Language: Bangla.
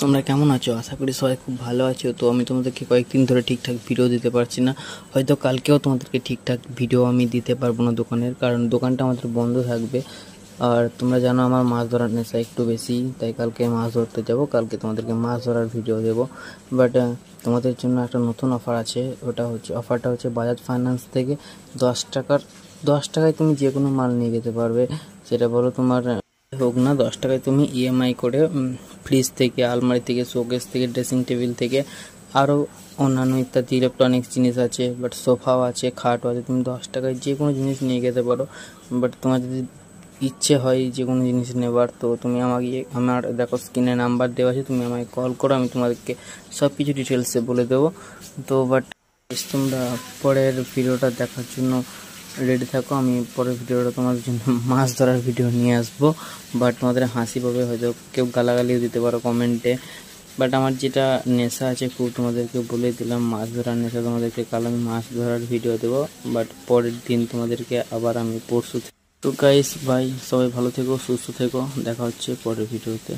তোমরা কেমন আছো? আশা করি সবাই খুব ভালো আছো। তো আমি তোমাদেরকে কয়েকদিন ধরে ঠিকঠাক ভিডিও দিতে পারছি না, হয়তো কালকেও তোমাদেরকে ঠিকঠাক ভিডিও আমি দিতে পারবো না দোকানের, কারণ দোকানটা আমাদের বন্ধ থাকবে। আর তোমরা জানো আমার মাছ ধরার নেশা একটু বেশি, তাই কালকে মাছ ধরতে যাব, কালকে তোমাদেরকে মাছ ধরার ভিডিও দেবো। বাট তোমাদের জন্য একটা নতুন অফার আছে, অফারটা হচ্ছে বাজাজ ফাইন্যান্স থেকে 10 টাকায় তুমি যে কোনো মাল নিয়ে যেতে পারবে। সেটা বলো তোমার হোক না, 10 টাকায় তুমি ইএমআই করে ফ্রিজ থেকে, আলমারি থেকে, শোকেস থেকে, ড্রেসিং টেবিল থেকে, আরও অন্যান্য ইত্যাদি ইলেকট্রনিক্স জিনিস আছে, বাট সোফাও আছে, খাটও আছে। তুমি 10 টাকায় যে কোনো জিনিস নিয়ে যেতে পারো। বাট তোমার যদি ইচ্ছে হয় যে কোনো জিনিস নেবার, তো তুমি আমার দেখো স্ক্রিনে নাম্বার দেওয়া আছে, তুমি আমাকে কল করো, আমি তোমাদেরকে সব কিছু ডিটেলসে বলে দেবো। তো বাট তোমরা পরের ভিডিওটা দেখার জন্য রেডি থাকো। আমি পরের ভিডিওটা তোমাদের জন্য মাছ ধরার ভিডিও নিয়ে আসবো। বাট তোমাদের হাসি পাবে, হয়তো কেউ গালাগালিও দিতে পারো কমেন্টে। বাট আমার যেটা নেশা আছে খুব, তোমাদেরকে বলে দিলাম মাছ ধরার নেশা, তোমাদেরকে কাল আমি মাছ ধরার ভিডিও দেবো। বাট পরের দিন তোমাদেরকে আবার আমি পরশু। তো গাইস, বাই, সবাই ভালো থেকো, সুস্থ থেকো, দেখা হচ্ছে পরের ভিডিওতে।